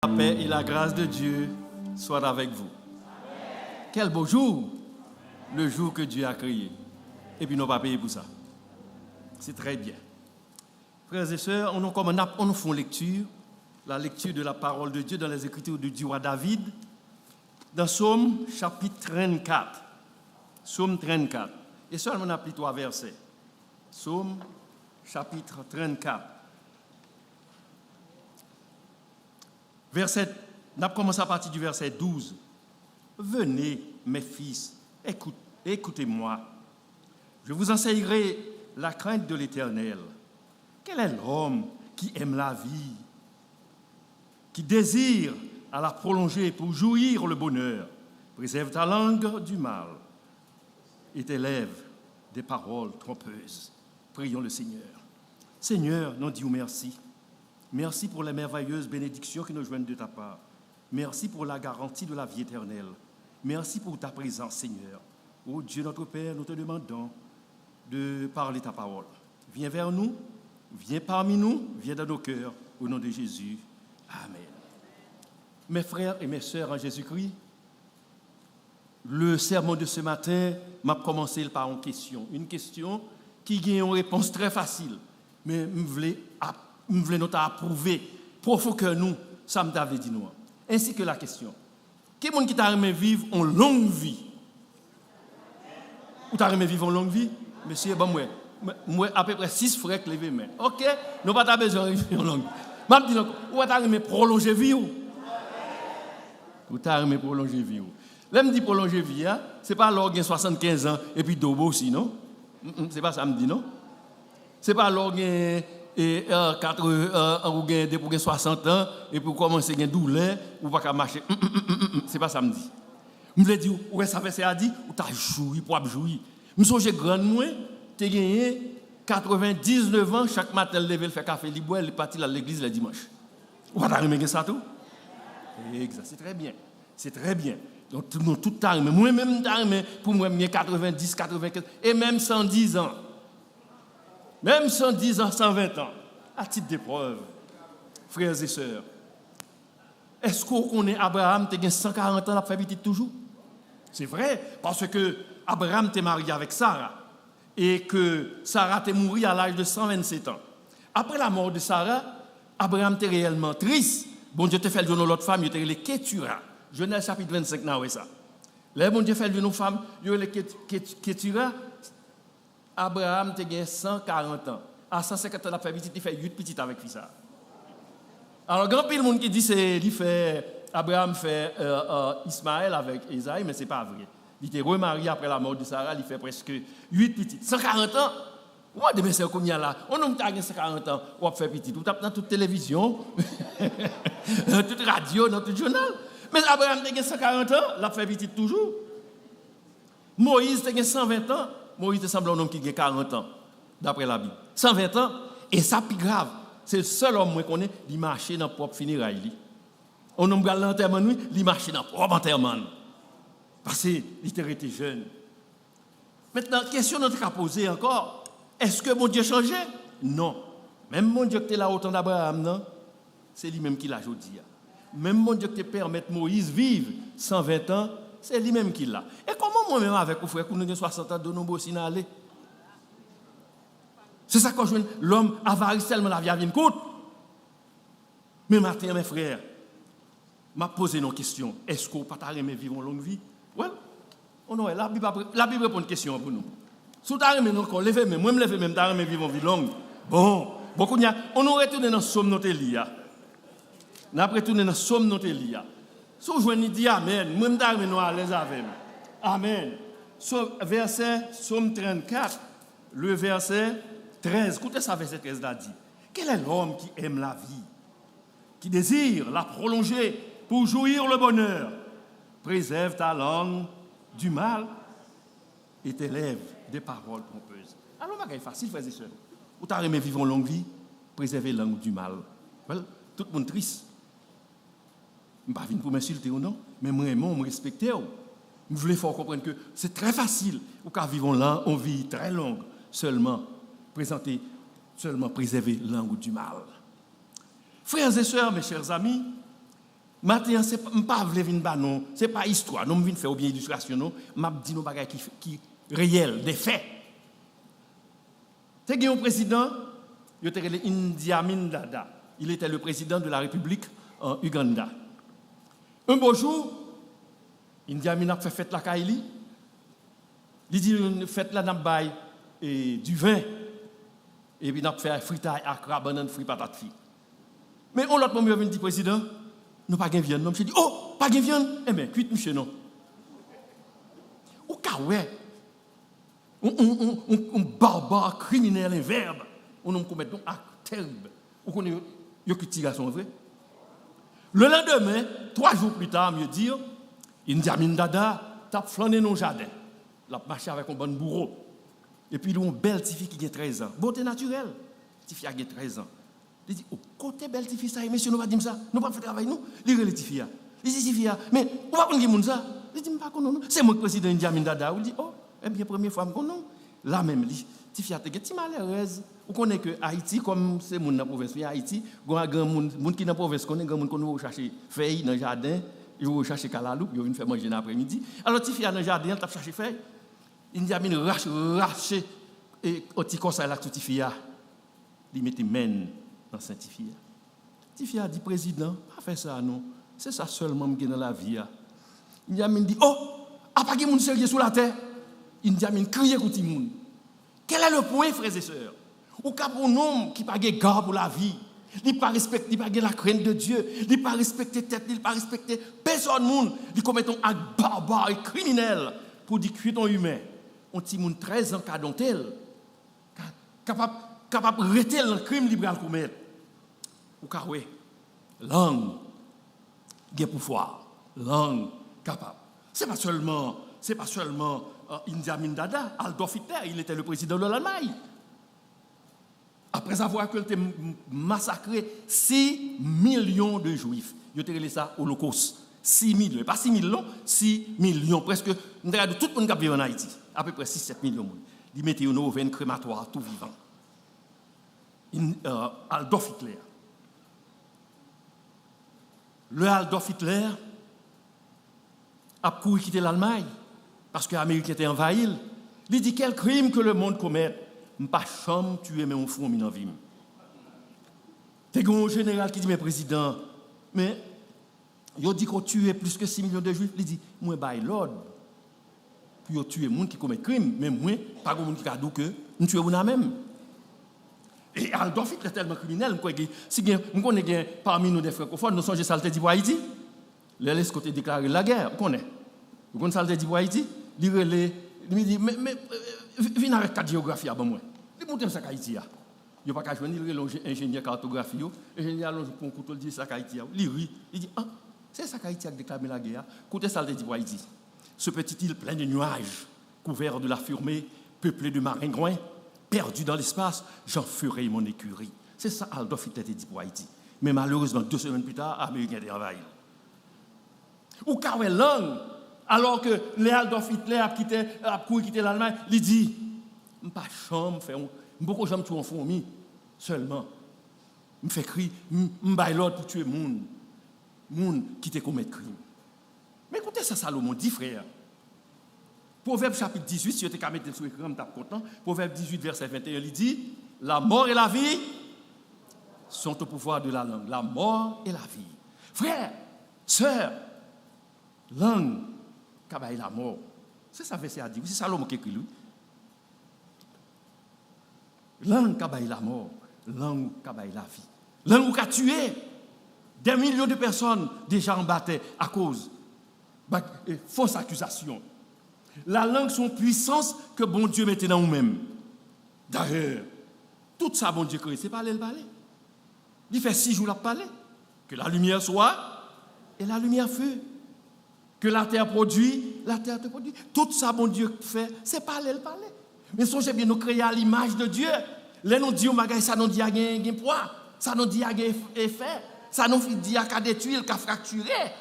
La paix et la grâce de Dieu soient avec vous. Amen. Quel beau jour, le jour que Dieu a créé. Et puis, nous pas payé pour ça. C'est très bien. Frères et sœurs, on nous fait lecture, la lecture de la parole de Dieu dans les Écritures du roi David, dans Psaume chapitre 34. Psaume 34. Et seulement on a pris 3 versets. Psaume chapitre 34. On a commencé à partir du verset 12. Venez, mes fils, écoutez-moi. Je vous enseignerai la crainte de l'Éternel. Quel est l'homme qui aime la vie, qui désire à la prolonger pour jouir le bonheur? Préserve ta langue du mal et tes lèvres des paroles trompeuses. Prions le Seigneur. Seigneur, nous disons merci. Merci pour les merveilleuses bénédictions qui nous joignent de ta part. Merci pour la garantie de la vie éternelle. Merci pour ta présence, Seigneur. Ô Dieu notre Père, nous te demandons de parler ta parole. Viens vers nous, viens parmi nous, viens dans nos cœurs, au nom de Jésus. Amen. Mes frères et mes sœurs en Jésus-Christ, le sermon de ce matin m'a commencé par une question qui a une réponse très facile, mais je voulais nous approuver, provoquer nous, ça me t'avait dit nous. Ainsi que la question, quel monde qui t'a aimé vivre en longue vie? Ou t'a aimé vivre en longue vie? Monsieur, bon, moi, à peu près 6 frères qui lèvent main. Ok? Nous n'avons pas besoin de vivre en longue vie. Je dis, ou t'a aimé prolonger vie? Ou t'a aimé prolonger vie? Là, me dit prolonger vie, ce n'est pas alors qu'il y a 75 ans et puis Dobo aussi, non? Ce n'est pas ça, me dit, non? Ce n'est pas alors qu'il y a 60 ans et puis commencer à avoir douleur ou pas marcher. C'est pas ça, me dit. Je me dis, ouais, ça fait ça, dit, ou t'as joui, pour jouir. Je me souviens grand, moi, tu as gagné 99 ans, chaque matin, lever, le faire café, il boit, il est parti à l'église le dimanche. Ou t'as aimé ça tout? Exact, c'est très bien. C'est très bien. Donc, tout t'as aimé. Moi-même, t'as aimé, pour moi, 90, 95, et même 110 ans. Même 110 ans, 120 ans, à titre d'épreuve, frères et sœurs, est-ce qu'on connaît Abraham, tu as 140 ans, la fait petit toujours? C'est vrai, parce que Abraham t'est marié avec Sarah, et que Sarah t'est morte à l'âge de 127 ans. Après la mort de Sarah, Abraham t'est réellement triste. Bon Dieu t'a fait le nom de l'autre femme, il t'a les Ketura. Genèse chapitre 25, là, ça. Là, bon Dieu fait le nom de femme, il les Ketura. Abraham te gagné 140 ans. À 150 ans, il fait 8 petites avec ça. Alors, grand pile monde qui dit que Abraham fait Ismaël avec Isaïe, mais ce n'est pas vrai. Il était remarié après la mort de Sarah, il fait presque 8 petites. 140 ans, moi, demain, c'est comme il y a là. On a 140 ans, on fait petit. On tape dans toute télévision, dans toute radio, dans tout journal. Mais Abraham te gagné 140 ans, il fait petit toujours. Moïse te gagné 120 ans. Moïse semble un homme qui a 40 ans, d'après la Bible. 120 ans, et ça, plus grave, c'est le seul homme qu'on connaît qui marche dans le propre funérailles. On homme qui l'enterrement, il marche dans le propre enterrement. Parce qu'il était jeune. Maintenant, question notre à poser encore, est-ce que mon Dieu changé? Non. Même mon Dieu qui était là autant d'Abraham, non? C'est lui-même qui l'a aujourd'hui. Même mon Dieu qui permet Moïse vivre 120 ans, c'est lui-même qui l'a. Et comment moi-même avec mon frère, quand nous avons 60 ans, de nous aussi aller? C'est ça que je veux. L'homme avarie tellement la vie à une côte. Mais matin, mes frères, m'a posé une question. Est-ce qu'on peut pas aimer vivre une longue vie? Oui. La Bible répond une question pour nous. Si tu as aimé encore, levez même. Moi, je lève même, tu as aimé vivre une vie longue. Bon, on nous retourne dans le psaume notre Elia. On a retourné dans le psaume notre Elia. Si vous jouez, dit Amen. Moi, je suis à l'aise avec moi. Amen. Verset Psaume 34, le verset 13. Écoutez ça, verset 13 là dit. Quel est l'homme qui aime la vie, qui désire la prolonger pour jouir le bonheur? Préserve ta langue du mal et tes lèvres des paroles trompeuses. Alors, c'est facile, frères et sœurs. Vous t'as aimé vivre une longue vie, préserver la langue du mal. Well, tout le monde triste. Je ne vais pas pour m'insulter ou non, mais moi, je me respecte. Je voulais faire comprendre que c'est très facile. Ou qu'à vivre là, on vit très longue, seulement préserver la langue du mal. Frères et sœurs, mes chers amis, Maintenant, ce n'est pas non, ce n'est pas histoire, nous venons faire bien illustration, nous, m'a dit nos bagages qui réel, des faits. C'est un président, il était Idi Amin Dada. Il était le président de la République en Ouganda. Un beau jour, Idi Amin a fait fête la Kaili. Il dit fête la Nabaye et du vin. Et puis il a fait fritaille à crabe, banane, frit, patate frit. Mais on l'autre moment, il dit président, nous pas de viande. Je dis, oh, pas de viande. Eh bien, cuite, monsieur, non. Ou car ouais, un barbare criminel, un verbe, on nous commet un acte terrible. Ou qu'on est, il y a que tiration vrai. Le lendemain, 3 jours plus tard, mieux dire, Idi Amin Dada tape flâner dans le jardin. Il a marché avec un bon bourreau. Et puis, il a une belle petite fille qui a 13 ans. Beauté naturelle. Petite fille qui a 13 ans. Il dit, oh, côté belle petite fille, ça, monsieur, nous ne pas dire ça. Nous ne pas faire travail, nous. Il dit, petite fille. Il dit, petite fille, mais on va prendre ça. Il dit, pas non. C'est moi le président Idi Amin Dada. Il dit, oh, eh bien, première fois, je non. Là même, petite fille, tu es malheureuse. Vous connaissez que Haïti, comme c'est mon province, Haïti, il y a des gens qui dans la province, il y a des gens qui vont chercher feuilles dans le jardin, ils vont chercher calalou, ils vont faire manger l'après-midi. Alors, petite fille, dans le jardin, elle cherché feuilles. Idi Amin rache et au petit conseil là toute fille il mettait men dans cette fille. Petite fille a dit président, pas faire ça non. C'est ça seulement qui dans la vie. Idi Amin dit oh, a pas de monde sérieux sur la terre. Idi Amin crier contre monde. Quel est le point frères et sœurs? Ou cap un homme qui pas de garde pour la vie. Il pas respecter, il pas la crainte de Dieu, il pas respecter tête, il pas respecter personne monde, il commet un acte barbare et criminel pour dire que ton humain. On petit monde 13 ans cadontel capable arrêter le crime libéral commettre ou car oui langue gain pouvoir langue capable c'est pas seulement Idi Amin Dada Adolf Hitler il était le président de l'Allemagne après avoir massacré 6 millions de juifs il a relé ça holocauste 6 millions pas 6 millions 6 millions presque tout le monde qui vit en Haïti à peu près 6-7 millions de monde. Ils mettaient une auvergne crématoire tout vivant. Adolf Hitler. Le Adolf Hitler a couru quitter l'Allemagne parce que l'Amérique était envahie. Il dit quel crime que le monde commet. Pas chambre tuer mais on fout en vie. C'est un général qui dit mais président mais il dit qu'on tue plus que 6 millions de juifs. Il dit moi bail l'ordre. Pour tuer les gens qui commettent crime, mais moi, pas de gens qui ont dit que nous tuons nous-mêmes. Et Adolf Hitler est tellement criminel, si nous connaissons parmi nous des francophones, nous songeons Salte dit pour Haïti, les laisse côté déclarer la guerre, vous connaissez. Vous connaissez Salte dit pour Haïti, il dit, mais viens avec ta géographie avant moi. Il montre ça Haïti. Il n'y a pas qu'à joindre, il ingénieur cartographie, ingénieur pour un couteau, il dit ça Haïti. Il dit, ah, c'est ça Haïti a déclaré la guerre. Écoutez Salte dit pour Haïti. Ce petit île plein de nuages, couvert de la fumée, peuplé de maringouins, perdu dans l'espace, j'en ferai mon écurie. C'est ça Adolf Hitler dit pour Haïti. Mais malheureusement, 2 semaines plus tard, l'Amérique a envahi. Ou car langue, alors que les Adolf Hitler a quitté l'Allemagne, il dit, je ne pas chambre, je ne peux pas tuer en fourmi, seulement. Je fais crier, je ne l'ordre pour tuer les gens qui te commettent crime. Mais écoutez ça, Salomon dit, frère. Proverbe chapitre 18, si vous avez mis sur l'écran, je suis content. Proverbe 18, verset 21, il dit la mort et la vie sont au pouvoir de la langue. La mort et la vie. Frère, sœur, langue, kabaye la mort. C'est ça, verset à dire. C'est Salomon qui écrit lui. Langue, kabaye la mort. Langue, kabaye la vie. Langue qui a tué des millions de personnes déjà en bataille à cause de fausses accusations. La langue, son puissance que bon Dieu mettait dans nous-mêmes. D'ailleurs, tout ça, bon Dieu crée, c'est parler, le parler. Il fait 6 jours à parler. Que la lumière soit, et la lumière fut. Que la terre produit, la terre te produit. Tout ça, bon Dieu fait, c'est parler, le parler. Mais songez bien, nous créons à l'image de Dieu. Là, nous disons, ça nous dit à un poids, ça nous dit à un effet, ça nous dit à des tuiles, à fracturer.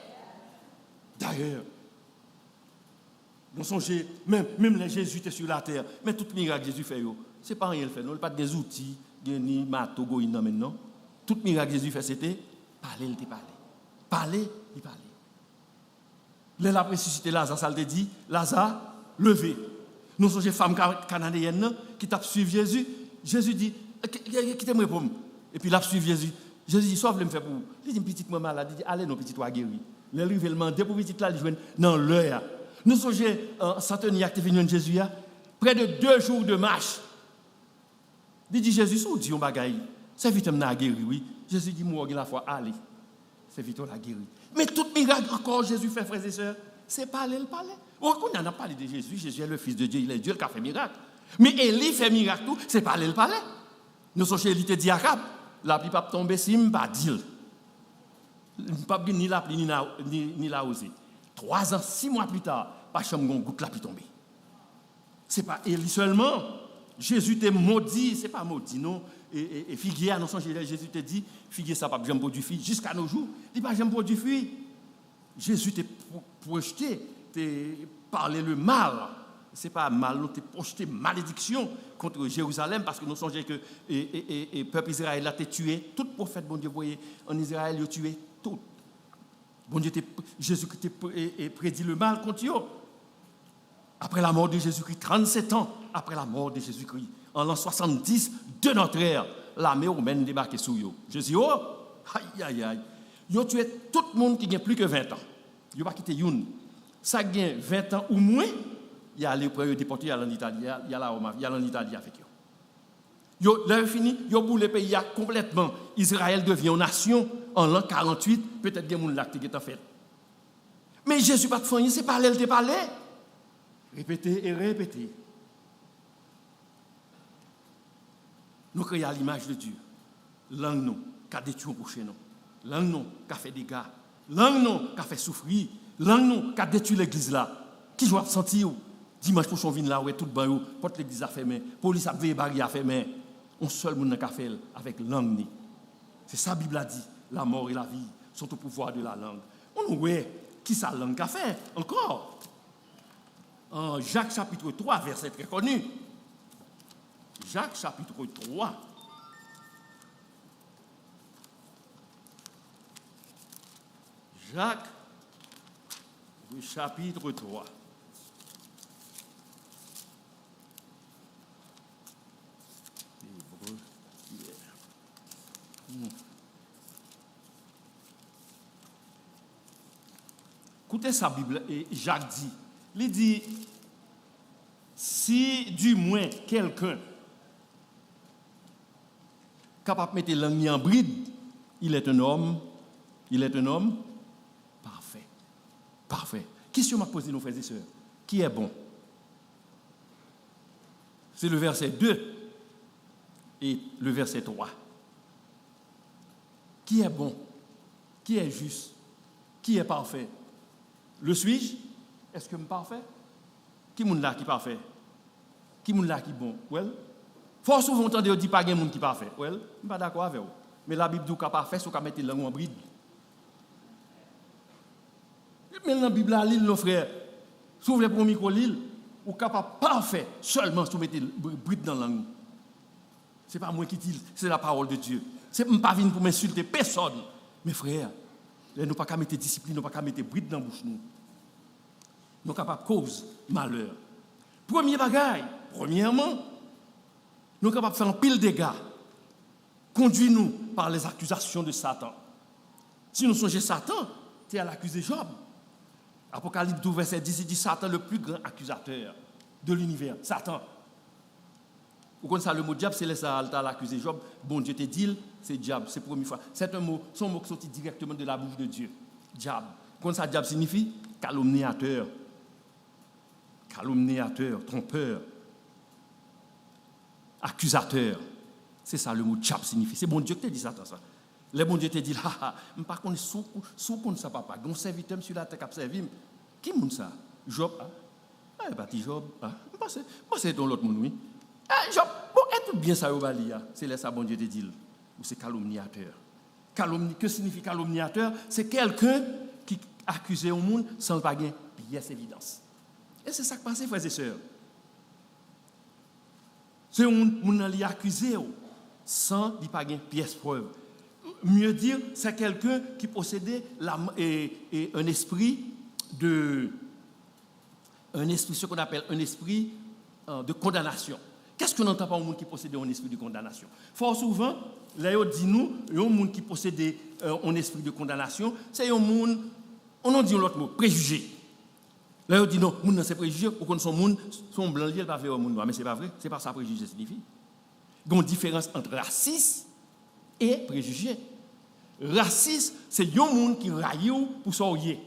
D'ailleurs, nous songez, même les Jésus étaient sur la terre, mais tout miracle Jésus fait, ce n'est pas rien le fait, non, il n'y a pas des outils, ni marteau, maintenant. Tout miracle Jésus fait, c'était parler, il te parler. Parler, il parlait. Là, la ressuscité Lazare, ça le dit, Lazare, levé. Nous sommes des femmes canadiennes qui t'a suivi Jésus. Jésus dit, qui t'aime répondre. Et puis, il a suivi Jésus. Jésus dit, sauf le me faire pour vous. Il dit, petite maman malade, il dit, allez, non, petite toi guéri. Le rivellement, dès pour petite là, il joue dans l'heure. Nous sommes centenaires actifs de Jésus, près de 2 jours de marche. Il dit, Jésus, si on dit, on va gagner. C'est vite, on a guéri, oui. Jésus dit, moi, la foi, allez. C'est vite, on a guéri. Mais tout miracle encore, Jésus fait, frères et sœurs, c'est parler, le parler. On a parlé de Jésus, Jésus est le Fils de Dieu, il est Dieu qui a fait miracle. Mais Élie fait miracle tout, c'est parler, le parler. Nous sommes chez Élie, te dit Akab, la pluie pas tomber si je ne pas dire. Pas ni la pluie ni la osée. 3 ans, 6 mois plus tard, pas chambre goutte la pluie tomber. C'est pas Élie seulement. Jésus t'est maudit, c'est pas maudit non. Et figuier, non Jésus te dit, figuier ça pas jamais produit fruit jusqu'à nos jours, il pas jamais produit fruit. Jésus t'est projeté, t'est parlé le mal. C'est pas mal, t'es projeté malédiction contre Jérusalem parce que nous songeons que le peuple Israël a tué tout prophète bon Dieu voyez en Israël il a tué tout. Bon Dieu Jésus t'a prédit le mal contre eux. Après la mort de Jésus-Christ, 37 ans après la mort de Jésus-Christ, en l'an 70 de notre ère, l'armée romaine débarquait sur eux. Je dis, oh, aïe, aïe, aïe. Ils ont tué tout le monde qui a plus que 20 ans. Ils n'ont pas quitté une. Ça a 20 ans ou moins, il y a les prêts déportés en Italie, il y a en Italie avec eux. Ils ont fini, ils ont boulé le pays complètement. Israël devient une nation en l'an 48, peut-être qu'il y a des gens qui ont fait. Mais Jésus pas de fin, c'est parler, il parlé. Répétez et répétez. Nous créons à l'image de Dieu. Langue nous, qui a détruit pour chez nous. Langue nous, qui a fait des dégâts. Langue nous, qui a fait souffrir. Langue nous, qui a détruit l'église là. Qui doit sentir dimanche prochain, on vient là, où est tout le bain, porte l'église à fermer, police a veillé barrière à fermer. On seul monde qui a fait avec langue. C'est ça la Bible a dit. La mort et la vie sont au pouvoir de la langue. On voit qui ça langue a fait encore. En Jacques chapitre 3, verset très connu. Jacques chapitre 3. Jacques, le chapitre 3. Écoutez sa Bible, et Jacques dit, il dit, si du moins quelqu'un capable de mettre l'ennemi en bride, il est un homme parfait. Parfait. Question m'a posé nos frères et sœurs. Qui est bon? C'est le verset 2 et le verset 3. Qui est bon? Qui est juste? Qui est parfait? Le suis-je? Est-ce que je suis parfait? Qui est là qui est parfait? Qui est là qui est bon? Well, fort souvent, on entend dire pas qu'il y a un monde qui est parfait. Well, je ne suis pas d'accord avec vous. Mais la Bible dit qu'il est parfait, c'est qu'on mettre langue en bride. Mais dans la Bible, nos frères, si vous voulez pour micro l'île, vous êtes capable parfait seulement si vous mettez bride dans la langue. Ce n'est pas moi qui dis, c'est la parole de Dieu. Ce n'est pas venir pour m'insulter personne. Mes frères, nous n'avons pas qu'à mettre discipline, nous n'avons pas qu'à mettre bride dans la bouche. Nous sommes capables de cause malheur. Premier bagage, premièrement, nous sommes capables de faire un pile de dégâts. Conduis-nous par les accusations de Satan. Si nous songeons Satan, tu es à l'accuser Job. Apocalypse 12, verset 10, il dit Satan, le plus grand accusateur de l'univers. Satan. Vous connaissez le mot diable, c'est ça, l'accuser Job. Bon Dieu te dit, c'est diable, c'est la première fois. C'est un mot, son mot qui sorti directement de la bouche de Dieu. Diable. Vous connaissez ça, diable signifie calomniateur. Calomniateur, trompeur, accusateur. C'est ça le mot diable signifie. C'est bon Dieu qui te dit ça. Le bon Dieu te dit, je ne sais pas sous ça, papa. Un serviteur sur la terre qui a servi. Qui est ça? Job. Ah, pas Job. C'est dans l'autre monde, oui. Job, bon, est-ce bien ça, c'est là ça, bon Dieu te dit. Ou c'est calomniateur. Que signifie calomniateur? C'est quelqu'un qui accuse au monde sans pas gagner pièce évidence. Et c'est ça qui passe, frères et sœurs. C'est un monde qui accuse sans pas gagner pièce preuve. mieux dire, c'est quelqu'un qui possédait un esprit, ce qu'on appelle un esprit de condamnation. Qu'est-ce qu'on entend par un monde qui possède un esprit de condamnation? Fort souvent, là, on dit nous, un monde qui possède un esprit de condamnation, c'est un monde, on en dit l'autre mot, préjugé. Là, on dit non, monde c'est préjugé, ou qu'on son monde, son blanc, il va faire un monde noir, mais c'est pas vrai, c'est pas ça préjugé signifie. Il y a une différence entre raciste et préjugé. Raciste, c'est un monde qui raille pour s'orienter.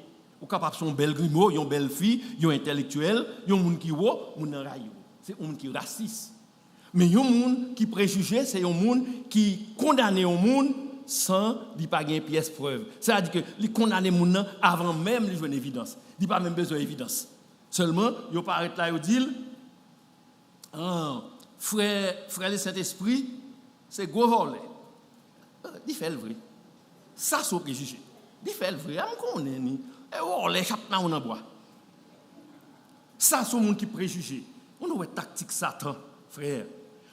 Ou capable son bel grimaud, une belle fille, un intellectuel, un monde qui voit, monde raille. C'est un monde qui est raciste. Mais un monde qui préjugé, c'est un monde qui condamne un monde sans lui pas gagner pièce preuve. C'est-à-dire que il condamne un monde avant même de jouer une évidence. Il pas même besoin d'évidence. Seulement, il paraît là il dit frère le Saint-Esprit, c'est gros volet. Il fait le vrai. Ça c'est préjugé. Il fait le vrai. On connaît ni. Et les chapna on en bois. Ça c'est un monde qui préjugé. On a une tactique Satan, frère.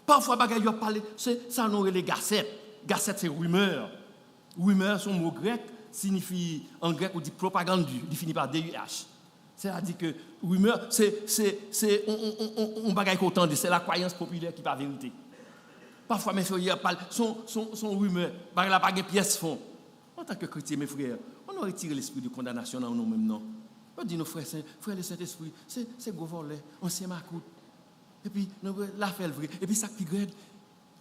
Parfois, bagaille a parlé, ça nous les gassettes. Gassettes, c'est rumeur. Rumeur, son mot grec, signifie, en grec, on dit propagande, il finit par DUH. C'est-à-dire que rumeur, on bagaille qu'autant de, c'est la croyance populaire qui n'est pas vérité. Parfois, mes frères parlent, son rumeur, bagaille la baguette pièce fond. En tant que chrétien, mes frères, on a retiré l'esprit de condamnation dans nous-mêmes, non. On dit nos frères, le Saint-Esprit, c'est gros volet, on s'est macoute. Et puis, la fait le vrai. Et puis, ça qui grade.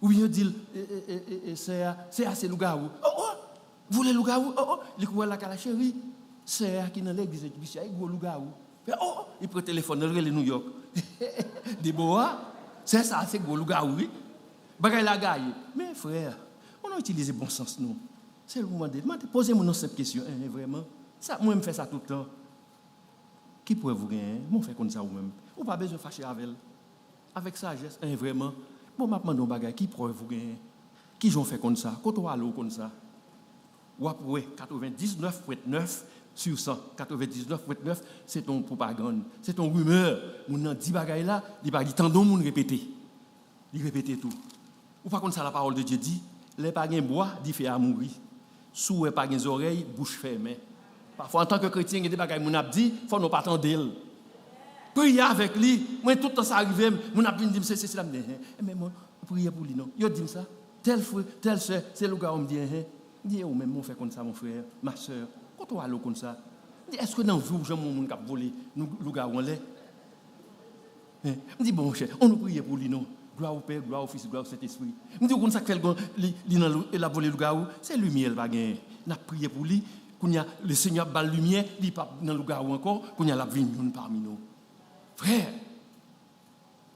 Ou bien, dit, c'est assez loup-garou. Oh, vous voulez loup-garou? Oh, il court là, la chérie. C'est qui dans l'église, il y a un gros loup-garou. Oh, il prend le téléphone, il est New York. Déborah, c'est ça, c'est gros loup-garou, oui. Bagaille la gaille. Mais frère, on a utilisé bon sens, nous. C'est le moment de posez-moi une simple question. Vraiment, ça, moi, je fais ça tout le temps. Qui pourrait vous gagner? Moi, je fais comme ça vous-même. On n'a pas besoin de fâcher avec elle. Avec sagesse, vraiment. Bon, maintenant, on bagaille qui pourrait vous gagner? Qui j'en fait comme ça? Quand on a l'eau comme ça? Ou après, 99,9 sur 100. 99,9, c'est ton propagande. C'est ton rumeur. On a dit bagaille là, il va dire tant de monde répéter. Il répète tout. Ou pas comme ça, la parole de Dieu dit, les pas de bois, il fait à mourir. Sous les pas de oreilles, bouche fermée. Parfois, en tant que chrétien, il y a des bagailles mon a dit, il faut nous pas attendre d'elle. Prier avec lui, moi tout le temps ça arrive, mon a dit c'est la mais moi prier pour lui non. Il dit ça. Tel frère, tel soeur, c'est le gars on me dit dis ou même on fait comme ça mon frère, ma soeur. Quand on allo comme ça. Est-ce que dans vous j'aime mon cap voler nous le gars on l'est. Me dit bon cher, on nous prier pour lui non. Gloire au Père, gloire au Fils, gloire au Saint-Esprit. Me dit comme ça fait il a volé le gars c'est lumière va gagner. N'a prié pour lui, qu'on y a le Seigneur ba lumière, il pas dans le gars encore, qu'on y a la vie parmi nous. Frère,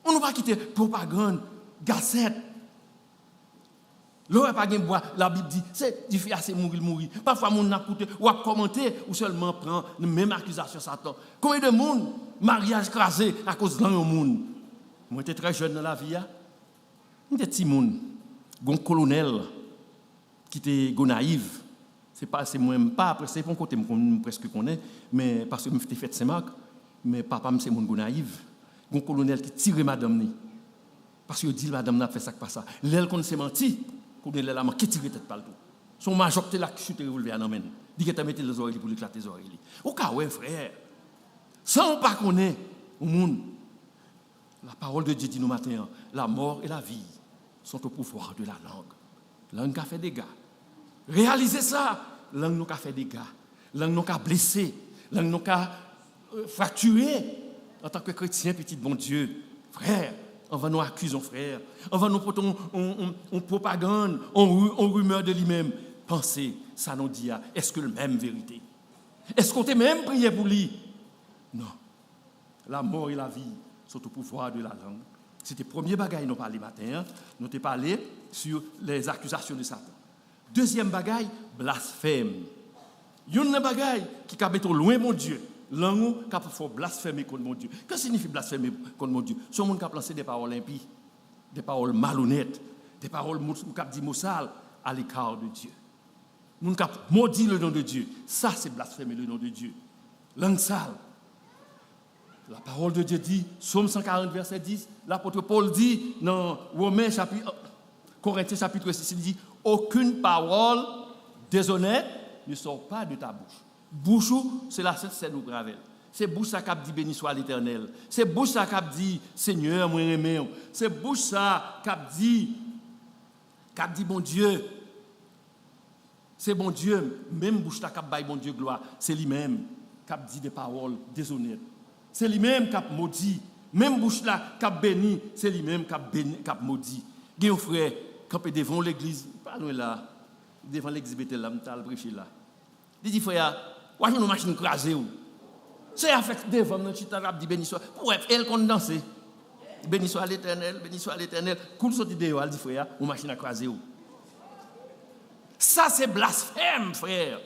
on ne va pas quitter propagande, gazette. L'on n'a pas de bois, la Bible dit, c'est difficile assez mourir. Parfois, on a écouté ou a commenté ou seulement prend la même accusation Satan. Combien de monde, mariage crasé à cause de monde? Moi, j'étais très jeune dans la vie. J'étais petit monde. Un colonel qui était naïf. C'est moi-même pas, après, c'est mon côté, je presque connais, mais parce que je m'étais fait Saint-Marc. Mais papa, c'est mon gars naïf. Un colonel qui tire madame. Parce qu'il dit, madame n'a fait ça que pas ça. L'aile qu'on s'est menti, qu'on est là, qui tire tête par le tout. Son major, là, qui chute revolver à l'amène. Dit qu'il t'a mis les oreilles pour lui éclater les oreilles. Au cas où, frère, sans pas connaître au monde, la parole de Dieu dit nous matin, la mort et la vie sont au pouvoir de la langue. La langue a fait des dégâts. Réalisez ça. La langue a fait des dégâts. La langue a blessé. La langue a fracturé en tant que chrétien, petit bon Dieu. Frère, on va nous accuser, frère. On va nous porter en propagande, en rumeur de lui-même. Pensez, ça nous dit, est-ce que le même vérité? Est-ce qu'on t'a même prié pour lui? Non. La mort et la vie sont au pouvoir de la langue. C'était le premier bagaille nous parlé matin. Nous t'ai parlé sur les accusations de Satan. Deuxième bagaille, blasphème. Il y a une bagaille qui a mettre loin mon Dieu. Langue qui faut blasphémer contre mon Dieu. Qu'est-ce que signifie blasphémer contre mon Dieu? Ce monde qui a lancé des paroles impies, des paroles malhonnêtes, des paroles qui a dit mot sale à l'écart de Dieu. Monde qui a maudit le nom de Dieu. Ça, c'est blasphémer le nom de Dieu. Langue sale. La parole de Dieu dit, Psaume 140, verset 10, l'apôtre Paul dit dans Corinthiens chapitre 6, il dit, aucune parole déshonnête ne sort pas de ta bouche. Bouche, c'est la Sainte Seine ou gravel. C'est bouche ça qui dit béni soit l'Éternel. C'est bouche ça qui dit Seigneur, moi aimé. C'est bouche ça qui dit bon Dieu. C'est bon Dieu, même bouche ta cap bail bon Dieu gloire, c'est lui-même qui dit des paroles déshonnêtes. C'est lui-même qui maudit. Même bouche là qui béni, c'est lui-même qui maudit. Il y a un frère campé devant l'église, pas loin là, devant l'église Bethel là, m'tal prêcher là. Il dit frère, ouais une machine crasée ou. C'est avec devant notre chita dit béni soit. Pour elle qu'on danser. Béni soit l'Éternel, béni soit l'Éternel. Coule sorti dehors, elle dit frère, une machine à craser ou. Ça, c'est blasphème, frère.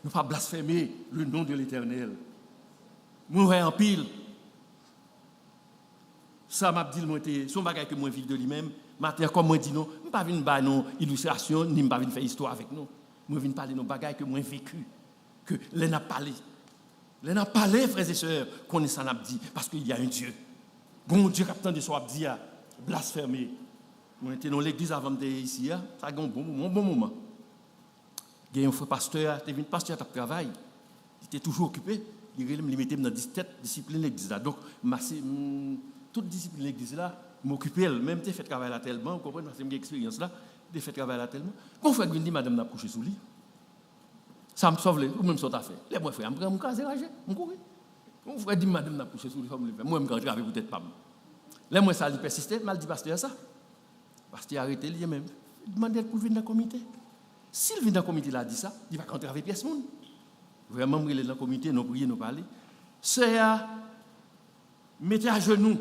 Ne pas blasphémer le nom de l'Éternel. Nous en pile. Ça m'a dit, son bagage que moi vivre de lui-même. Matin, comme moi dis non, je ne pas venir faire nos illustrations, ni pas venir faire histoire avec nous. Je viens parler de nos bagages que moi vécu, que les n'a parlé. Les n'a parlé, frères et sœurs, qu'on est sans dit, parce qu'il y a un Dieu. Bon Dieu, capitaine de soi, dit, blasphémer. On était dans l'église avant d'être ici, ça a un bon moment. Il y a un frère pasteur, il y a un pasteur qui travaille, il était toujours occupé, il mettait dans 17 disciplines de l'église. Donc, toute discipline de l'église là, m'occuper, même si je fais travail là tellement, vous comprenez, parce que j'ai une expérience là, je fais travail là tellement. Mon frère dit, madame n'a couché sous lit. Ça me sauve, ou même ça t'a fait. Les moi frère, je me casse, je courir. Mon frère dit, madame n'a couché sous lit, moi je me travaille peut-être pas. Les moi ça, il persiste, mal dit pasteur ça. Pasteur a arrêté lui-même. Il demande pour venir dans le comité. S'il vient dans le comité, il a dit ça, il va rentrer avec pièce monde. Vraiment, il est dans le comité, nous prions, nous parler. C'est mettez à genoux,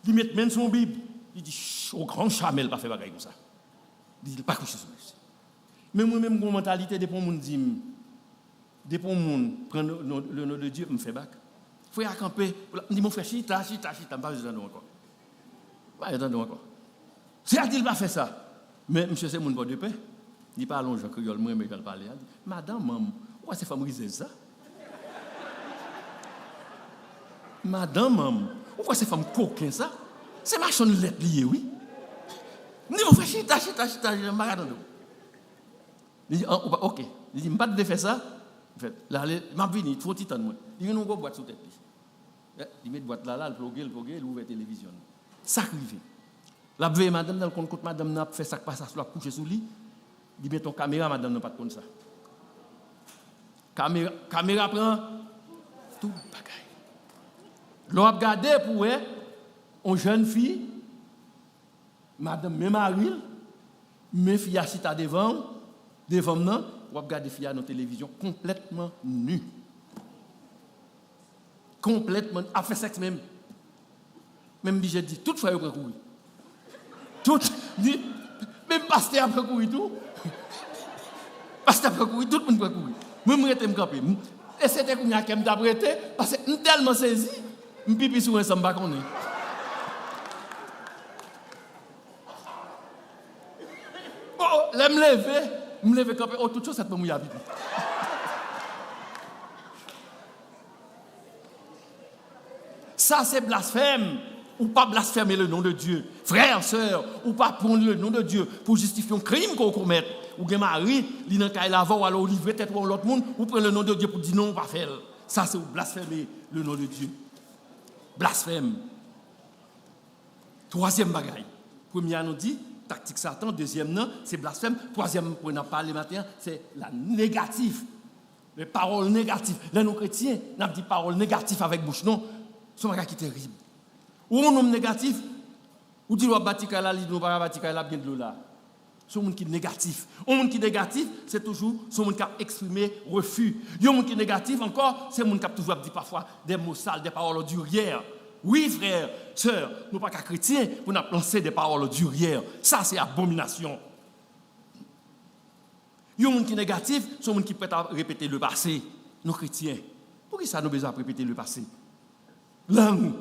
il met même son Bible, il dit, au grand chamel, pas faire bagaille comme ça. Il dit, pas coucher sur lui. Mais moi-même, mon mentalité, dès pour mon dit, dès pour mon prendre le nom de Dieu, me fait bac. Il faut y camper. Il dit, mon frère, chita, je ne vais pas attendre encore. Pas attendre encore. C'est-à-dire, il va faire ça. Mais monsieur, c'est mon bon de paix. Il parle en créole, moi, mais quand il parle, madame, maman, où est-ce que femme risée ça? Madame, maman, où est-ce que femme coquin ça? C'est ma chaîne lettre liée, oui. Il dit, mon frère, chita, je ne vais pas attendre. Il dit, ok. Il dit, je ne vais pas faire ça. En fait, là, je vais venir, il faut un petit temps de moi. Il dit, nous avons une boîte sous tête. Il met une boîte là, il plug, il ouvre la télévision. Ça arrive. La veille, madame, dans le compte, madame n'a fait ça, pas ça, soit couché sous lit. Il met ton caméra, madame n'a pas de compte ça. Caméra prend tout le bagaille. L'on a regardé pour une jeune fille, madame, même Ariel, mes filles assises devant nous, on a regardé les filles à la télévision complètement nues. Complètement, a fait sexe même. Même j'ai dit, toute fois, il peut courir. Même pasteur peut courir tout. Pasteur peut courir, tout le monde peut courir. Moi, je suis campé. Et c'était qu'on a qu'à prêté, parce que je suis tellement saisi, je suis pipi sur un samba qu'on est. Oh, là, je me lève campé. Oh, toute chose, ça te mouille à pipi. Ça, c'est blasphème. Ou pas blasphémer le nom de Dieu. Frères, sœurs, ou pas prendre le nom de Dieu pour justifier un crime qu'on commet. Ou bien mari, il n'a qu'à l'avant, ou alors livrer tête pour l'autre monde, ou prendre le nom de Dieu pour dire non, on va faire. Ça, c'est blasphémer le nom de Dieu. Blasphème. Troisième bagaille. Premier, nous dit, tactique Satan. Deuxième, non, c'est blasphème. Troisième, pour nous parler maintenant, c'est la négative. Les paroles négatives. Là, nous chrétiens, nous avons dit paroles négatives avec bouche, non. C'est un bagage qui est terrible. Ou un homme négatif, ou dit, on va bâtir là, on va bâtir là, bien de l'eau là. C'est un monde qui est négatif. Un monde qui est négatif, c'est toujours ce monde qui a exprimé refus. Un monde qui est négatif encore, c'est un monde qui a toujours dit parfois des mots sales, des paroles durières. Oui, frères, sœurs, nous ne sommes pas chrétiens pour nous lancer des paroles durières. Ça, c'est abomination. Un monde qui est négatif, c'est un monde qui peut répéter le passé. Nos chrétiens, pourquoi ça nous besoin de répéter le passé? Là, nous.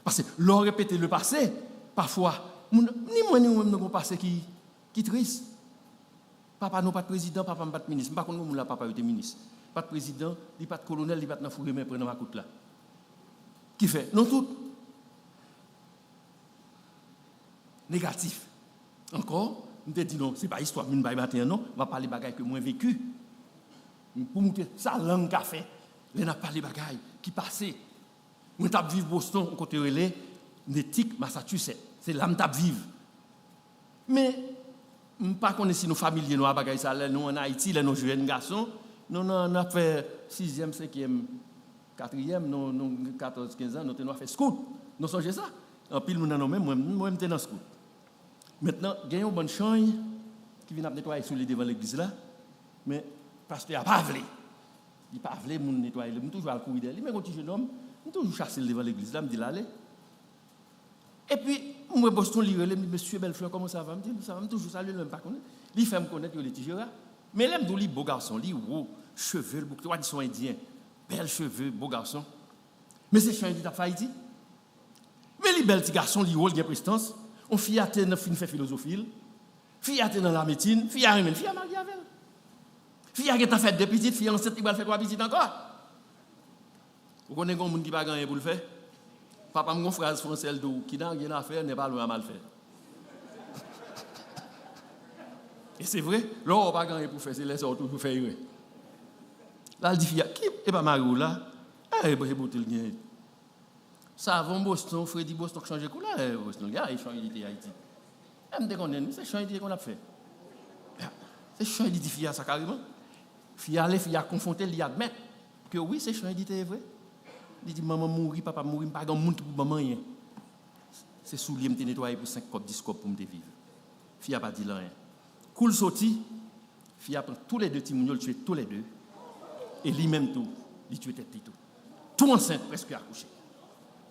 Parce que l'on répète le passé, parfois, ni moi ni moi-même nous avons un passé qui est triste. Papa n'a pas de président, papa n'a pas de ministre. Par contre, nous, papa était ministre. Pas de président, il pas de colonel, il pas de fourré, mais prenez ma coute là. Qui fait? Non tout. Négatif. Encore, Je te dis non, ce n'est pas histoire, je ne vais pas matin, non. Je vais parler de bagailles que moi j'ai vécu. Pour montrer sa langue qu'a fait. Je n'ai pas de bagailles qui passaient. Je suis vivre Boston, au côté relais, Nettic, Massachusetts. C'est là que je vivre. Mais, je ne sais pas si nos familles nous avons fait ça, nous en Haïti, nos jeunes garçons, nous avons fait 6e, 5e, 4e, nous 14, 15 ans, nous avons fait scout. Nous songez ça? En pile, nous avons même, moi, j'étais dans le scout. Maintenant, il y a une bonne chambre qui vient nettoyer sur les devant l'église là, mais le pasteur n'a pas voulu. Il n'a pas voulu nettoyer. Je suis toujours à le courir derrière. Mais quand je suis jeune homme, je suis toujours chassé devant l'église là, je me dis allez. Et puis, moi, Boston, je me dis, monsieur Bellefleur, comment ça va? Je me dis, ça va, je toujours saluer, je ne pas connaître. Il fait me connaître que les Tijera. Mais là, je me dis, beau garçon, il haut, cheveux, le bouc, ils sont indiens, belles cheveux, beau garçon. Mais c'est chien qui t'a fait Haïti. Mais les belles petits garçons, ils haut, ils ont prestance. On fille à terre, on fait philosophie. Fille à terre dans la médecine, fille à remède, fille à marier avec elle. Fille à qui t'a fait des petites, fille enceinte qui va faire 3 petites encore. Vous connaissez un monde qui n'a pas gagné pour le faire? Papa m'a une phrase française qui n'a rien à faire, n'est pas loin à mal faire. Et c'est vrai, là, on n'a pas gagné pour faire, c'est les autres pour faire. Là, il dit, qui n'est pas marié là? Eh, c'est beau, tu le gagnes. Ça avant Boston, Freddy Boston changé de couleur, Boston, il change d'idée Haïti. Je me déconne, c'est change d'idée qu'on a fait. C'est change d'idée fille à ça carrément. Fille a confronté, il admet que oui, c'est change d'idée vrai. Il dit maman mourir, papa mourir, pas grand monde qui pour maman rien. C'est soulier me nettoyer pour 5 copes 10 copes pour me vivre. Fille a pas dit rien. Cool sorti, fille a pris tous les deux timonios, tué tous les deux. Et lui-même tout, il tué tête tout. Tout enceinte presque accouché.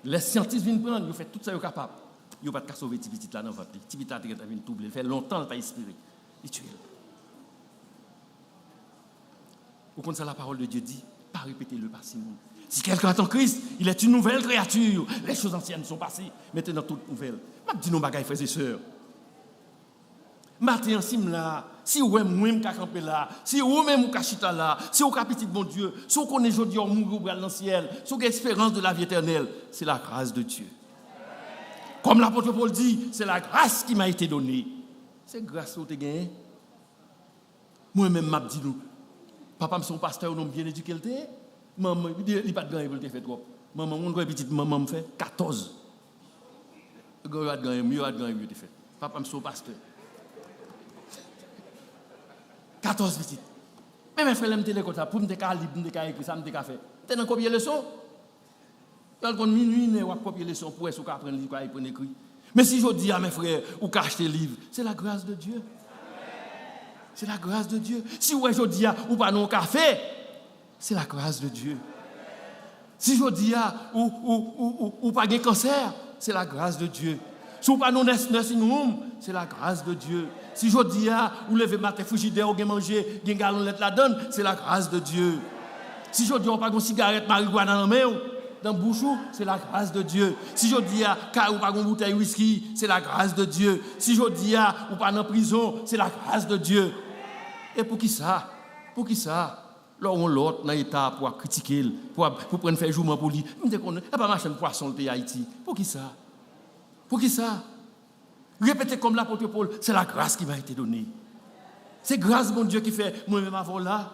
Les scientifiques viennent prendre, ils font tout ça ils sont capables. Ils n'ont pas de sauver petit là dans votre vie. Petit là vient tout il fait longtemps il pas inspiré. Il tue. Au contraire la parole de Dieu dit, pas répéter le passé. Si quelqu'un est en Christ, il est une nouvelle créature. Les choses anciennes sont passées, maintenant toutes nouvelles. Je dis nos bagailles frères et sœurs. Matin ensemble là, si vous même ka camper là, si vous même ka chita là, si vous ka petit bon Dieu, si vous connaissez aujourd'hui on mourir dans le ciel, si vous avez l'espérance de la vie éternelle, c'est la grâce de Dieu. Comme l'apôtre Paul dit, c'est la grâce qui m'a été donnée. C'est grâce que vous avez gagné. Moi-même m'a dit nous, papa me son pasteur non bien éduqué le té, maman il pas de gagner pour le fait trop. Maman on doit petite maman me fait 14. Go a gagné mieux fait. Papa me son pasteur 14 petites. Mais mes frères, je me comme ça, pour me dire libre, me dire écrire, ça me dit fait. Tu as copié leçon. Tu as minuit, tu as copié leçon pour être apprendre à lire, pour écrire. Mais si je dis à mes frères, ou acheter le livre, c'est la grâce de Dieu. C'est la grâce de Dieu. Si je dis ou pas non café, c'est la grâce de Dieu. Si je dis ou pas de cancer, c'est la grâce de Dieu. Si vous pas non nursing room, c'est la grâce de Dieu. Si je dis ou lever matin frigidaire ou bien manger, bien galon la donne, c'est la grâce de Dieu. Si je dis ou pas de cigarette marijuana dans la main, dans le bouchon, c'est la grâce de Dieu. Si je dis ou pas de bouteille whisky, c'est la grâce de Dieu. Si je dis ou pas en prison, c'est la grâce de Dieu. Et pour qui ça? Pour qui ça? Là on l'autre dans l'état pour critiquer, pour prendre faire jour pour lui. Je me dis qu'on n'a pas marché de poisson le pays Haïti. Pour qui ça? Pour qui ça? Répétez comme l'apôtre Paul, c'est la grâce qui m'a été donnée. C'est grâce, mon Dieu, qui fait moi-même avant là.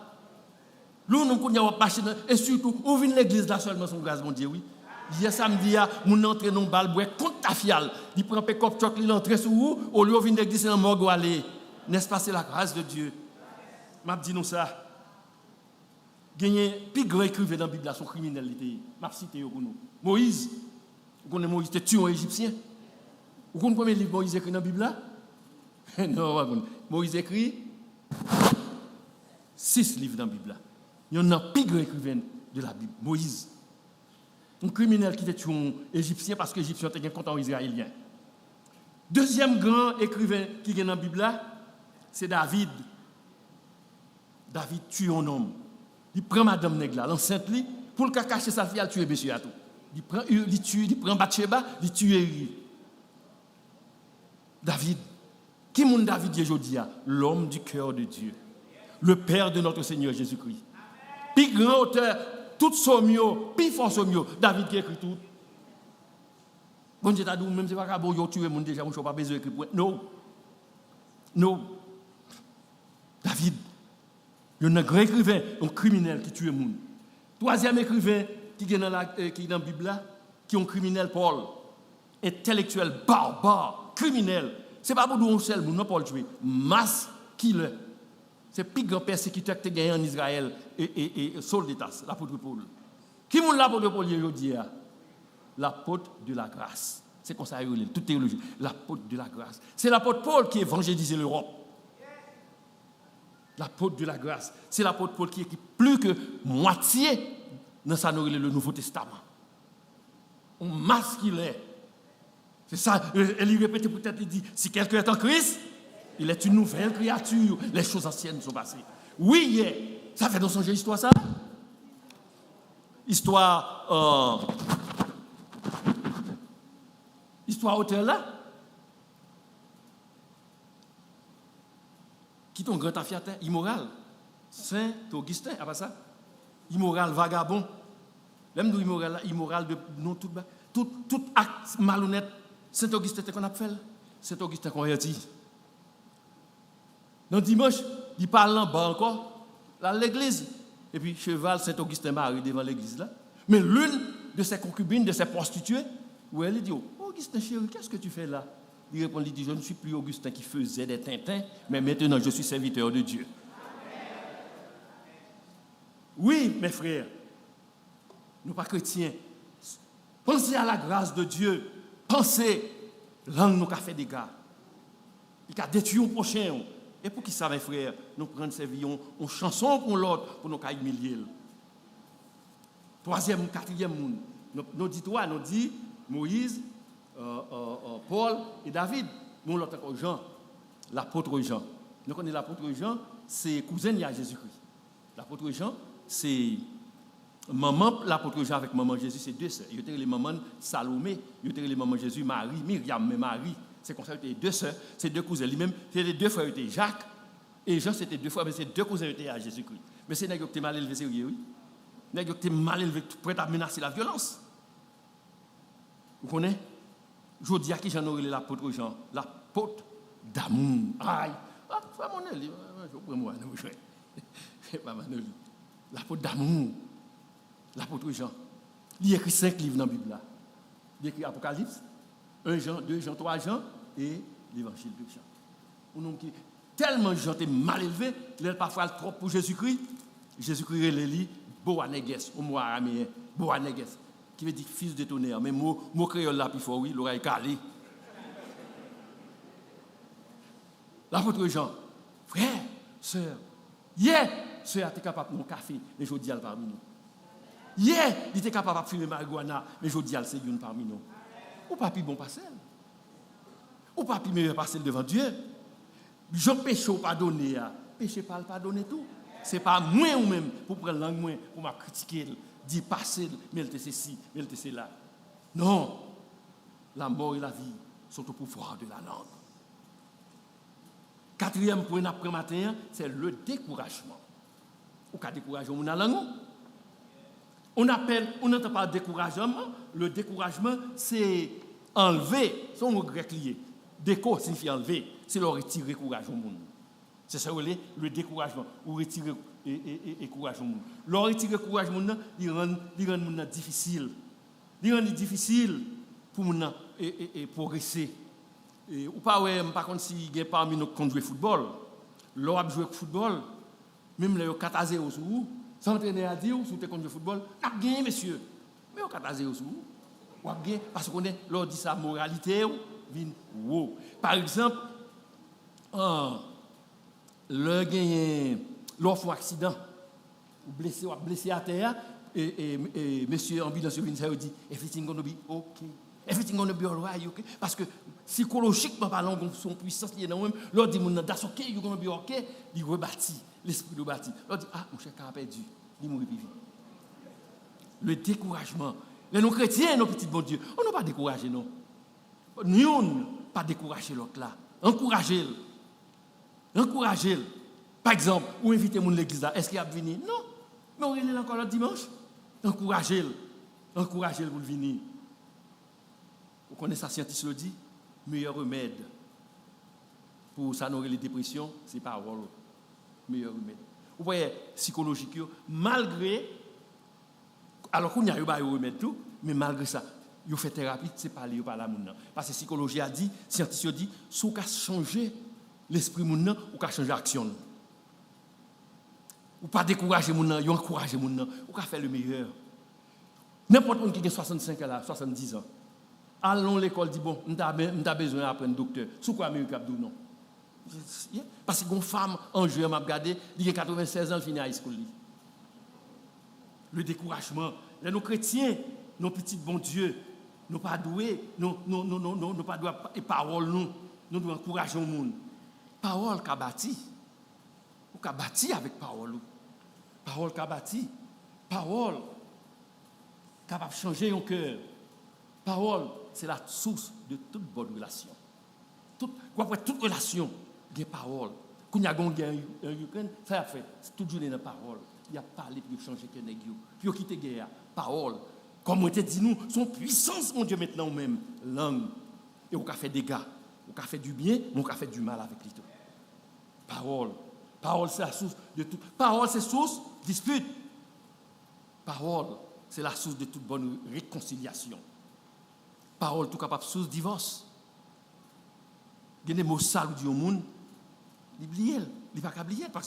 Nous, nous connaissons pas et surtout, où vient l'église là seulement, son grâce, mon Dieu, oui. Hier samedi, mon entrée dans le bal, contre ta fiale. Il prend un pick-up truck, il entre sur vous, au lieu de venir l'église, c'est dans le morgue aller. N'est-ce pas, c'est la grâce de Dieu. Je dis nous ça. Gagner, plus grand écrivain dans la Bible, son criminalité. Je cite nous. Moïse. Vous connaissez Moïse, c'était tué un Égyptien. Vous connaissez combien de livres Moïse écrit dans la Bible là? Non, Moïse écrit 6 livres dans la Bible là. Il y en a plus grand écrivain de la Bible, Moïse. Un criminel qui était tué un Égyptien parce que les Égyptiens étaient contents aux Israéliens. Deuxième grand écrivain qui est dans la Bible là, c'est David. David tue un homme. Il prend Madame Negla, l'enceinte, pour le cacher sa fille, il tue monsieur à tout. Il prend Bathsheba, il tue Uri. David. Qui est David aujourd'hui? L'homme du cœur de Dieu. Le Père de notre Seigneur Jésus-Christ. Puis grand auteur, tout sommio, puis fort sommio, David qui écrit tout. Bon Dieu t'a dit, même si pas bon, yo tué mon déjà, on pas besoin d'écrire. Non. David, il y a un grand écrivain, un criminel qui tue le monde. Troisième écrivain qui est dans la Bible, là, qui est un criminel, Paul. Intellectuel, barbare, criminel. Ce n'est pas pour nous seul, non, Paul tuer. Mass killer. C'est le plus grand persécuteur que tu as gagné en Israël et Saul de Tarse, l'apôtre Paul. Qui est l'apôtre Paul aujourd'hui? L'apôtre de la grâce. C'est comme ça, toute théologie. L'apôtre de la grâce. C'est l'apôtre Paul qui évangélisait l'Europe. L'apôtre de la grâce. C'est l'apôtre Paul qui écrit plus que moitié dans sa le Nouveau Testament. On masse qu'il est. C'est ça, elle lui répétait peut-être, il dit, si quelqu'un est en Christ, il est une nouvelle créature. Les choses anciennes sont passées. Oui, ça fait dans son jeu l'histoire, ça. Histoire auteur là. Qui ton grand affiateur, immoral. Saint-Augustin, après ça. Immoral, vagabond. L'aime immoral, immoral de non tout acte malhonnête. Saint-Augustin, qu'on a fait. Saint-Augustin converti. Dans dimanche, il parle en bas encore, là, l'église. Et puis, cheval Saint-Augustin Marie devant l'église là. Mais l'une de ses concubines, de ses prostituées, où elle dit, oh, Augustin chéri, qu'est-ce que tu fais là? Il répond, il dit, je ne suis plus Augustin qui faisait des tintins, mais maintenant je suis serviteur de Dieu. Oui, mes frères, nous pas chrétiens. Pensez à la grâce de Dieu. Pensez, langue nous a fait des gars. Il a détruit au prochain. Et pour qui ça, mes frères, nous prenons ces vies en chanson pour l'autre, pour nous humilier. Troisième, quatrième monde. Nous dit toi, nous dit Moïse, Paul et David. Nous l'autre Jean, l'apôtre Jean. Nous connaissons l'apôtre Jean, c'est cousin de Jésus-Christ. L'apôtre Jean, c'est maman, l'apôtre Jean avec maman Jésus, c'est deux sœurs. Il y a les mamans Salomé, il y a les mamans Jésus, Marie, Myriam, mais Marie. C'est comme ça, il y a deux sœurs, c'est deux cousins. Lui-même, c'est les deux frères, il y a Jacques et Jean, c'était deux frères, mais c'est deux cousins, il y a Jésus-Christ. Mais c'est nègre qui mal élevé, c'est oui. Nègre qui mal élevé, prêt à menacer la violence. Vous connaissez? Je dis à qui j'en aurais l'apôtre Jean, l'apôtre d'amour. Aïe, pas mon œil, je prends moi, je pas mon œil. L'apôtre d'amour, l'apôtre Jean. Il écrit 5 livres dans la Bible. Il écrit Apocalypse, 1 Jean, 2 Jean, 3 Jean et l'Évangile de Jean. Un homme qui tellement Jean était mal élevé, il est parfois trop pour Jésus-Christ. Jésus-Christ est lui, Boanerges, au mot araméen, Boanerges, qui veut dire fils de tonnerre. Mais mot créole là, puis fort, oui, l'oreille calée. L'apôtre Jean, frère, sœur, sœur, tu es capable de mon café, mais je dis à parmi nous. Il était capable de fumer marijuana, mais je dis à c'est une parmi nous. Ou pas plus bon parcelle. Ou pas plus meilleur parcelle devant Dieu. Je péché ou pardonner, péché pas le pardonner tout. Ce n'est pas moi ou même pour prendre langue moi, pour me critiquer, dire passer, mais elle te ceci, mais elle te cela. Non. La mort et la vie sont au pouvoir de la langue. Quatrième point après matin, c'est le découragement. Ou qu'à décourager on a langue. On n'entend pas découragement. Le découragement, c'est enlever, son mot grec lié. Déco signifie enlever, c'est le retirer courage au monde. C'est ça le découragement, ou retirer et courage au monde. Le retirer courage au monde, il rend le monde difficile. Il rend difficile pour le monde et progresser. Ou pas, par contre, si il y a parmi nous qui jouent au football, l'on joue au football, même les 4-0 sur vous, s'entraîner à dire, si vous êtes au football, vous avez gagné, monsieur. Mais vous avez 4-0 sur vous. Vous avez gagné, parce qu'on est, l'on dit sa moralité, wow. Par exemple, le gagné, l'on fait un accident, ou blessé à terre, et monsieur ambulance vient dit, everything gonna be okay. Everything gonna be alright, okay? Parce que psychologiquement parlant, son puissance liée dans nous-mêmes, l'on dit, that's okay, you're gonna be okay, il rebâtit, l'esprit le bâtit. L'on dit, mon cher, il a perdu, il mourit plus vite. Le découragement. Les non-chrétiens, nos petits bon Dieu, on n'a pas découragé, non. Nous, pas décourager l'autre là. Encouragez-le. Encouragez-le. Par exemple, ou invitez mon l'église là, est-ce qu'il a venu? Non. Mais on est encore le dimanche. Encouragez-le. Encouragez-le pour venir. Vous connaissez ça, scientiste le dit, meilleur remède pour ça, les dépressions, c'est parole. Meilleur remède. Vous voyez, psychologique, malgré, alors qu'on y a eu un remède tout, mais malgré ça, il fait thérapie, c'est parler par la moun. Parce que la psychologie a dit, scientifique a dit, si on a changé l'esprit moun, on a changé l'action. Ou pas décourager moun, ou encourager moun, ou faire le meilleur. N'importe qui a 65 ans, 70 ans, allons à l'école, dit bon, on a besoin d'apprendre docteur. Sous quoi Amérique Abdou non? Parce qu'une femme en jeu m'a regardé, il a 96 ans, il finit à high school. Le découragement, nos chrétiens, nos petits bons dieux, nous pas doués, nous pas doués et parole nous devons encourager le monde. Parole qu'a bâti. Ou qu'a bâti avec parole. Parole qu'a bâti. Parole capable de changer un cœur. Parole, c'est la source de toute bonne relation. Toute relation, il y a parole. Quand il y a un Ukraine, ça a fait. C'est toute journée dans la parole. Il y a parlé pour changer que nèg yo. Puis il quitte guerre. Parole. Comme on te dit nous, son puissance, mon Dieu, maintenant même, langue. Et on a fait des dégâts. On a fait du bien, mais on a fait du mal avec lui. Parole. Parole, c'est la source de tout. Parole, c'est source de dispute. Parole, c'est la source de toute bonne réconciliation. Parole, tout capable, source de divorce. Il y a des mots sales du monde. Il oublie, il va pas oublier. Par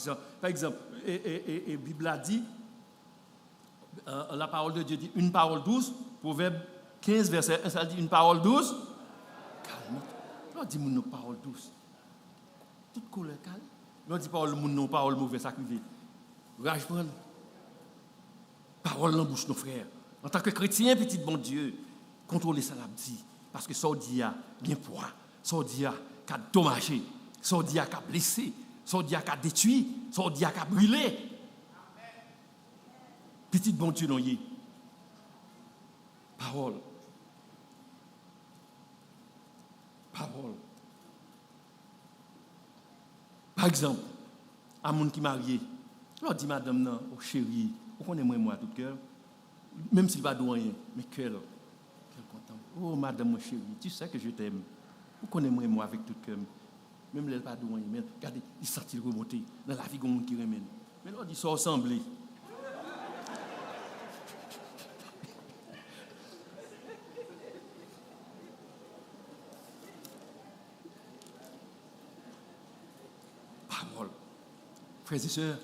exemple, la Bible a dit, la parole de Dieu dit une parole douce, Proverbe 15, verset 1, ça dit une parole douce. Calme. On dit une parole douce. Toute couleur calme. On dit parole mauvaise, ça crive. Rage prendre. Parole dans la bouche de nos frères. En tant que chrétien, petit bon Dieu, contrôlez ça l'a dit. Parce que ça dit a bien poids, ça dit a qu'a dommagé, ça dit a qu'a blessé, ça dit a qu'a détruit, ça dit a qu'a brûlé. Petit bon Dieu non y. Parole. Parole. Par exemple, à mon qui marié, on dit madame non, oh chérie, vous connaissez moi tout cœur, même s'il va de rien, mais quel content. Oh madame mon chérie, tu sais que je t'aime. Vous connaissez moi avec tout cœur. Même elle pas de rien, mais regardez, il sent-il remonter dans la vie qui remène. Mais on dit ça ressemble. Parole. Frères et sœurs,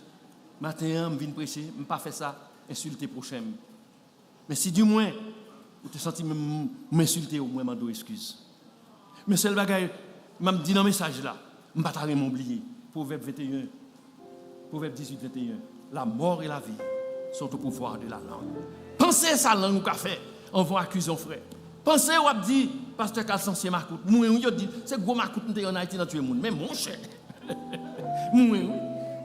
matin, je viens prêcher, je ne pas faire ça, insulter prochain. Mais si du moins, vous te sentez m'insulter, au moins, je m'en excuse. Mais seul bagage, je me dis dans le message là, je ne vais pas m'oublier. Proverbe 21, Proverbe 18, 21. La mort et la vie sont au pouvoir de la langue. Pensez à sa langue qu'a fait, on va accuser un frère. Pensez à dit, pasteur Calson, c'est Marcout. Moi, je dis, c'est gros Marcout, en Haïti dans tout le monde. Mais mon cher, moi,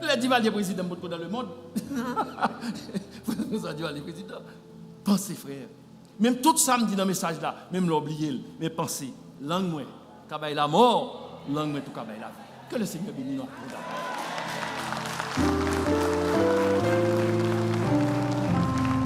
il a dit, va le président dans le monde. Vous avez dit, va le président. Pensez, frère. Même tout ça me dit dans le message là, même l'oublier. Mais pensez, langue moi, cabaye la mort, langue moi, tout cabaye la vie. Que le Seigneur bénisse notre